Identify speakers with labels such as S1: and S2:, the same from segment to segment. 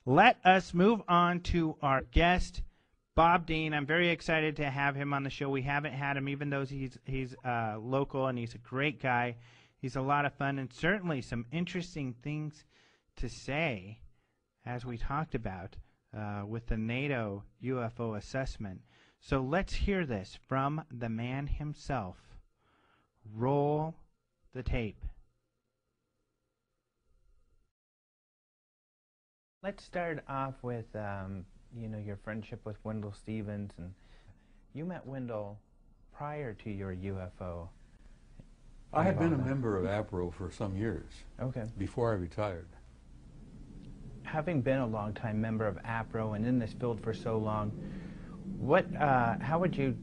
S1: Let us move on to our guest, Bob Dean. I'm very excited to have him on the show. We haven't had him, even though he's local and he's a great guy. He's a lot of fun and certainly some interesting things to say, as we talked about with the NATO UFO assessment. So let's hear this from the man himself. Roll the tape. Let's start off with, your friendship with Wendell Stevens. And you met Wendell prior to your UFO.
S2: I had been a member of APRO for some years.
S1: Okay.
S2: Before I retired.
S1: Having been a long-time member of APRO and in this field for so long, how would you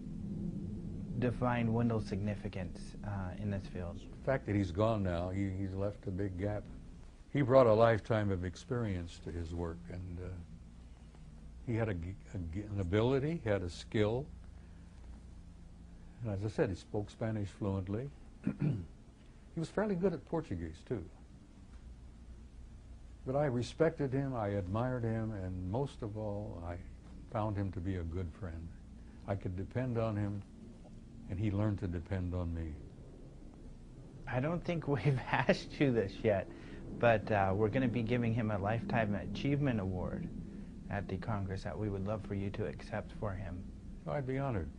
S1: define Wendell's significance in this field?
S2: The fact that he's gone now, he's left a big gap. He brought a lifetime of experience to his work, and he had an ability, he had a skill. And as I said, he spoke Spanish fluently. He was fairly good at Portuguese, too. But I respected him, I admired him, and most of all, I found him to be a good friend. I could depend on him, and he learned to depend on me.
S1: I don't think we've asked you this yet, but we're going to be giving him a Lifetime Achievement Award at the Congress that we would love for you to accept for him.
S2: I'd be honored.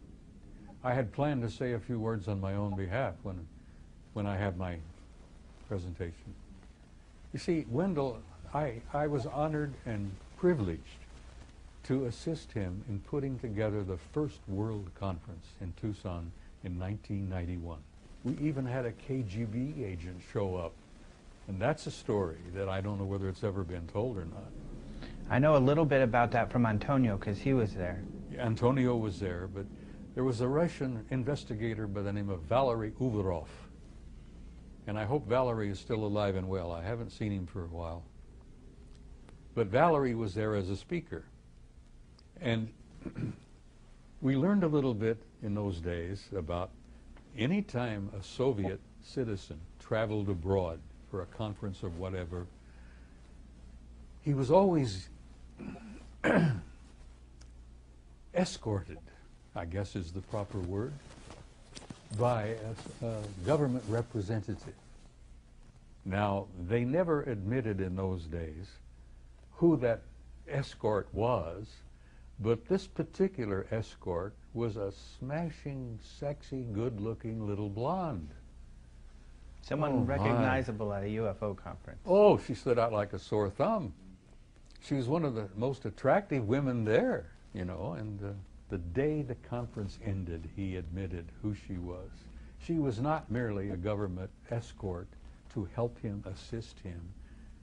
S2: I had planned to say a few words on my own behalf when I had my presentation. You see, Wendell, I was honored and privileged to assist him in putting together the first World Conference in Tucson in 1991. We even had a KGB agent show up. And that's a story that I don't know whether it's ever been told or not.
S1: I know a little bit about that from Antonio, because he was there.
S2: Antonio was there, but there was a Russian investigator by the name of Valery Uvarov. And I hope Valery is still alive and well. I haven't seen him for a while. But Valery was there as a speaker. And we learned a little bit in those days about any time a Soviet citizen traveled abroad for a conference or whatever, he was always escorted, I guess is the proper word, by a government representative. Now, they never admitted in those days who that escort was, but this particular escort was a smashing, sexy, good-looking little blonde.
S1: Someone recognizable at a UFO conference.
S2: Oh, she stood out like a sore thumb. She was one of the most attractive women there, and the day the conference ended, he admitted who she was. She was not merely a government escort to help him, assist him.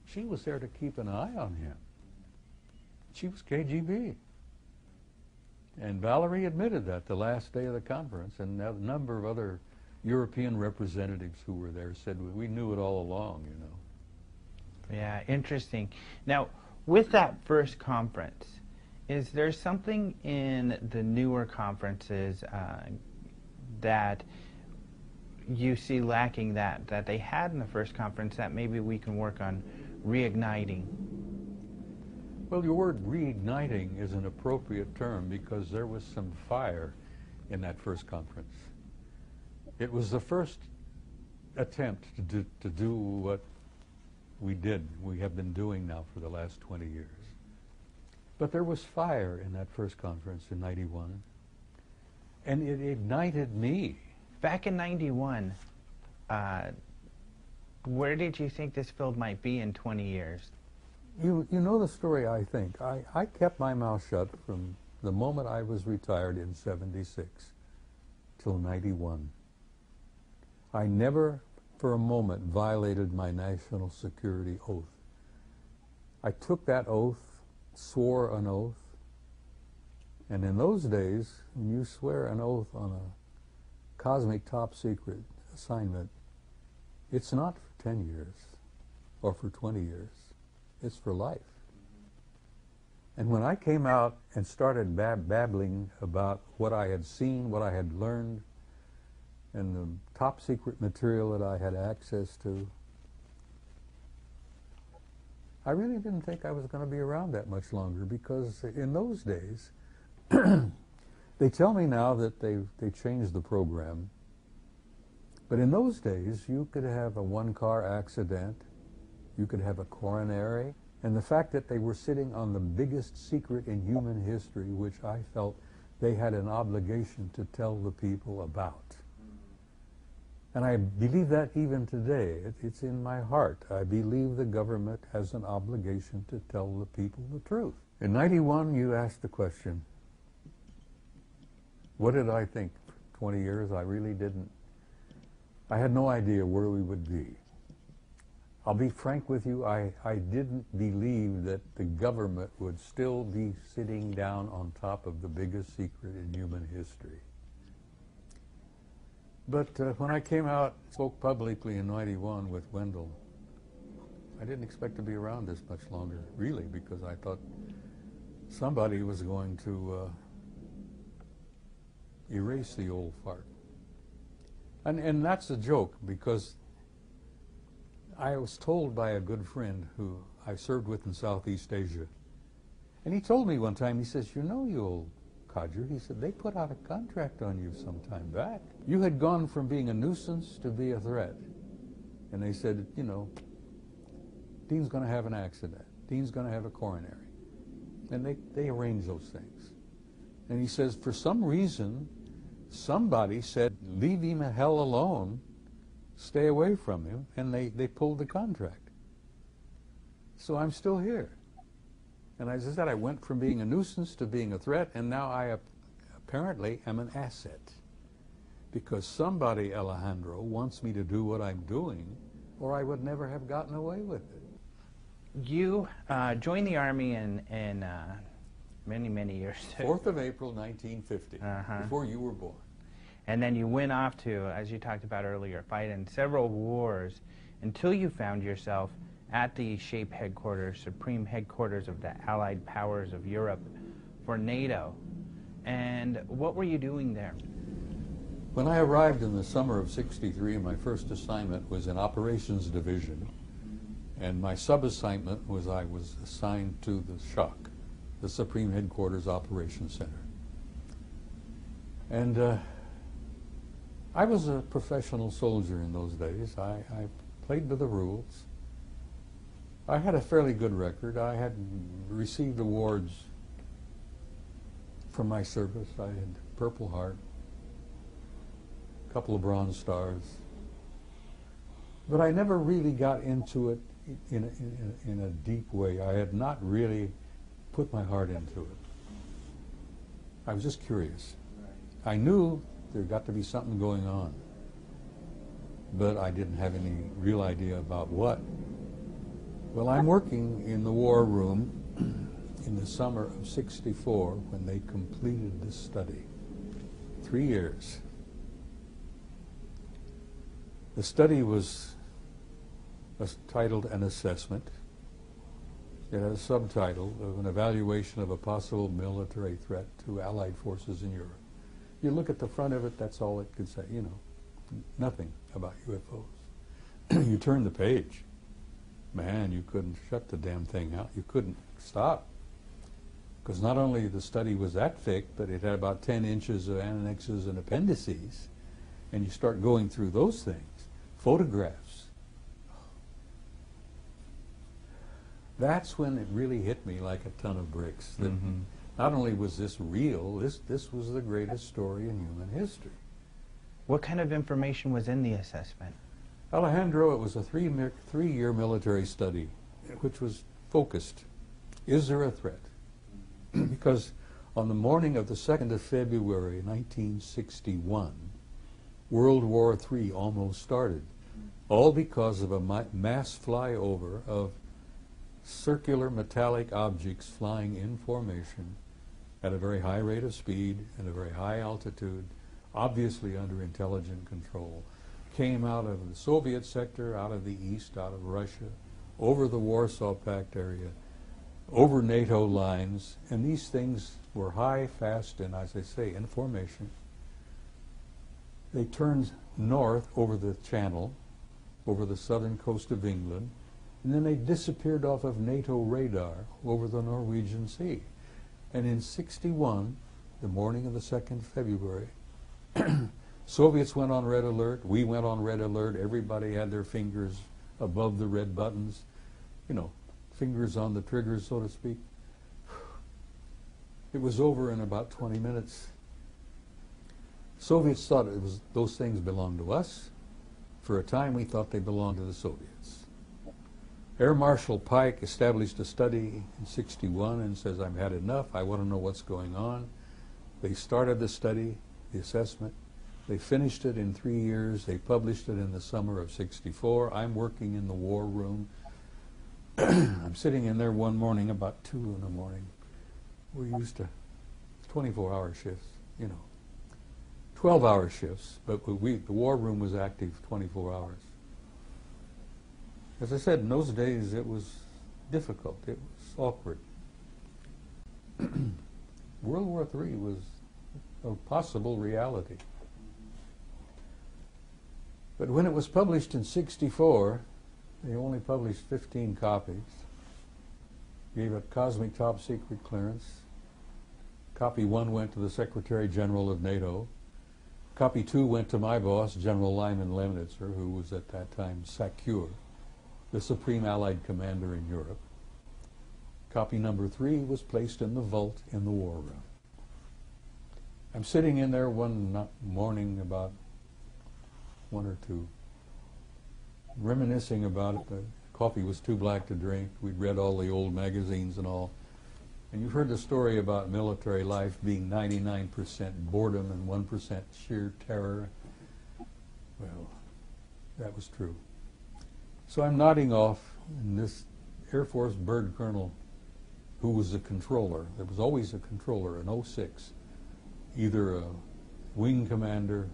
S2: She was there to keep an eye on him. She was KGB. And Valerie admitted that the last day of the conference, and a number of other European representatives who were there said, we knew it all along,
S1: Yeah, interesting. Now, with that first conference, is there something in the newer conferences that you see lacking that they had in the first conference that maybe we can work on reigniting?
S2: Well, your word reigniting is an appropriate term because there was some fire in that first conference. It was the first attempt to do what we have been doing now for the last 20 years. But there was fire in that first conference in '91, and it ignited me.
S1: Back in '91, where did you think this field might be in 20 years?
S2: You know the story, I think. I kept my mouth shut from the moment I was retired in '76 till '91. I never for a moment violated my national security oath. I took that oath, swore an oath, and in those days, when you swear an oath on a cosmic top secret assignment, it's not for 10 years or for 20 years. It's for life. And when I came out and started babbling about what I had seen, what I had learned, and the top secret material that I had access to, I really didn't think I was going to be around that much longer, because in those days, they tell me now that they changed the program, but in those days you could have a one-car accident, you could have a coronary, and the fact that they were sitting on the biggest secret in human history, which I felt they had an obligation to tell the people about. And I believe that even today. It's in my heart. I believe the government has an obligation to tell the people the truth. In '91, you asked the question, what did I think? 20 years, I really didn't. I had no idea where we would be. I'll be frank with you, I didn't believe that the government would still be sitting down on top of the biggest secret in human history. But when I came out, spoke publicly in '91 with Wendell, I didn't expect to be around this much longer, really, because I thought somebody was going to erase the old fart. And that's a joke, because I was told by a good friend who I served with in Southeast Asia, and he told me one time, he says, you know, you old codger, he said, they put out a contract on you some time back. You had gone from being a nuisance to be a threat. And they said, you know, Dean's going to have an accident. Dean's going to have a coronary. And they arranged those things. And he says, for some reason, somebody said, leave him the hell alone, stay away from him, and they pulled the contract. So I'm still here. And as I said, I went from being a nuisance to being a threat, and now I apparently am an asset. Because somebody, Alejandro, wants me to do what I'm doing, or I would never have gotten away with it.
S1: You joined the Army in many, many years.
S2: 4th of April, 1950, before you were born.
S1: And then you went off to, as you talked about earlier, fight in several wars until you found yourself at the SHAPE headquarters, supreme headquarters of the Allied powers of Europe for NATO. And what were you doing there?
S2: When I arrived in the summer of '63, my first assignment was in Operations Division. And my sub-assignment was I was assigned to the SHOC, the Supreme Headquarters Operations Center. And I was a professional soldier in those days. I played by the rules. I had a fairly good record. I had received awards from my service. I had Purple Heart, a couple of Bronze Stars. But I never really got into it in a deep way. I had not really put my heart into it. I was just curious. I knew there got to be something going on, but I didn't have any real idea about what. Well, I'm working in the war room in the summer of '64 when they completed this study. 3 years. The study was titled An Assessment. It had a subtitle of An Evaluation of a Possible Military Threat to Allied Forces in Europe. You look at the front of it, that's all it could say, you know, nothing about UFOs. You turn the page, man, you couldn't shut the damn thing out. You couldn't stop. Because not only the study was that thick, but it had about 10 inches of annexes and appendices. And you start going through those things, photographs. That's when it really hit me like a ton of bricks. That not only was this real, this was the greatest story in human history.
S1: What kind of information was in the assessment?
S2: Alejandro, it was a three-year military study, which was focused. Is there a threat? Because on the morning of the 2nd of February, 1961, World War III almost started, all because of a mass flyover of circular metallic objects flying in formation at a very high rate of speed and a very high altitude, obviously under intelligent control, came out of the Soviet sector, out of the East, out of Russia, over the Warsaw Pact area, over NATO lines, and these things were high, fast, and as I say, in formation. They turned north over the Channel, over the southern coast of England, And then they disappeared off of NATO radar over the Norwegian Sea. And in '61, the morning of the 2nd February, Soviets went on red alert, we went on red alert, everybody had their fingers above the red buttons, you know, fingers on the triggers, so to speak. It was over in about 20 minutes. Soviets thought those things belonged to us. For a time we thought they belonged to the Soviets. Air Marshal Pike established a study in '61 and says, I've had enough, I want to know what's going on. They started the study, the assessment. They finished it in 3 years. They published it in the summer of '64. I'm working in the war room. I'm sitting in there one morning about 2 in the morning. We're used to 24-hour shifts, you know. 12-hour shifts, but the war room was active 24 hours. As I said, in those days it was difficult, it was awkward. World War III was a possible reality. But when it was published in '64, they only published 15 copies, gave it cosmic top secret clearance. Copy 1 went to the Secretary General of NATO. Copy 2 went to my boss, General Lyman Lemnitzer, who was at that time SACEUR, the Supreme Allied Commander in Europe. Copy number 3 was placed in the vault in the war room. I'm sitting in there one morning about 1 or 2, reminiscing about it. The coffee was too black to drink. We'd read all the old magazines and all. And you've heard the story about military life being 99% boredom and 1% sheer terror. Well, that was true. So I'm nodding off, and this Air Force bird colonel, who was a controller, there was always a controller in '06, either a wing commander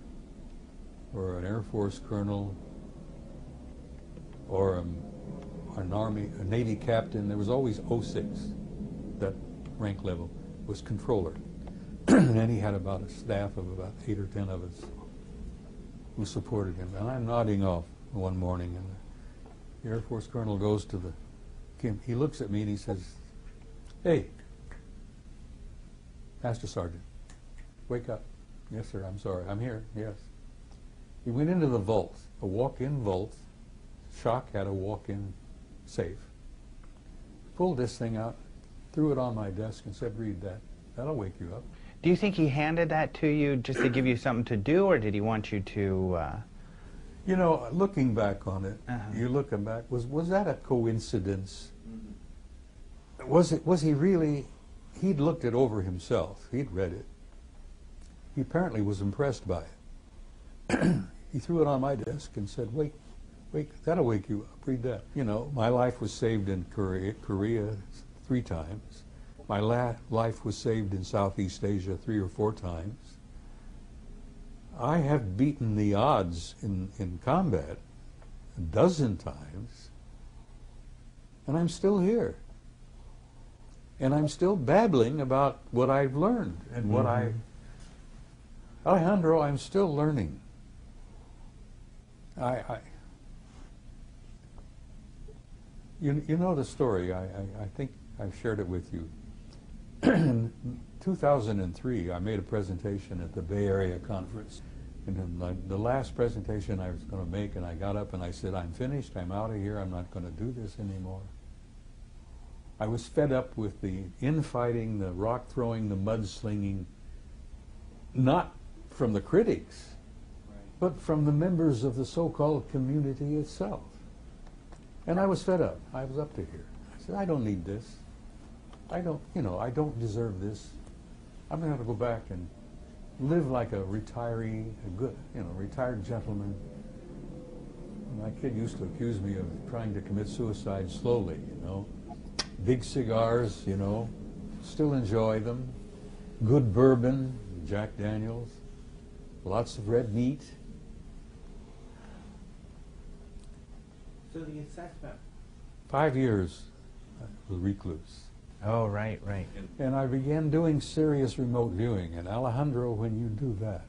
S2: or an Air Force colonel or a Navy captain. There was always 06. That rank level was controller. And then he had about a staff of about 8 or 10 of us who supported him. And I'm nodding off one morning, and the Air Force colonel goes to he looks at me and he says, "Hey, Master Sergeant, wake up." "Yes, sir, I'm sorry, I'm here, yes." He went into the vault, a walk-in vault. Shock had a walk-in safe. Pulled this thing out, threw it on my desk and said, "Read that. That'll wake you up."
S1: Do you think he handed that to you just to give you something to do, or did he want you to...
S2: You know, looking back on it, you're looking back, was that a coincidence? Was he really... He'd looked it over himself. He'd read it. He apparently was impressed by it. He threw it on my desk and said, wait, that'll wake you up. Read that. You know, my life was saved in Korea 3 times. My life was saved in Southeast Asia 3 or 4 times. I have beaten the odds in combat a dozen times, and I'm still here. And I'm still babbling about what I've learned and what Alejandro, I'm still learning. You know the story. I think I've shared it with you. In 2003, I made a presentation at the Bay Area Conference. And in the last presentation I was going to make, and I got up and I said, "I'm finished, I'm out of here, I'm not going to do this anymore." I was fed up with the infighting, the rock throwing, the mudslinging, not from the critics, but from the members of the so-called community itself. And I was fed up. I was up to here. I said, I don't need this. I don't deserve this. I'm going to have to go back and live like a retiree, a good, retired gentleman. My kid used to accuse me of trying to commit suicide slowly, Big cigars, still enjoy them. Good bourbon, Jack Daniels. Lots of red meat.
S1: So the assessment.
S2: 5 years I was a recluse.
S1: Oh, right.
S2: And I began doing serious remote viewing. And Alejandro, when you do that,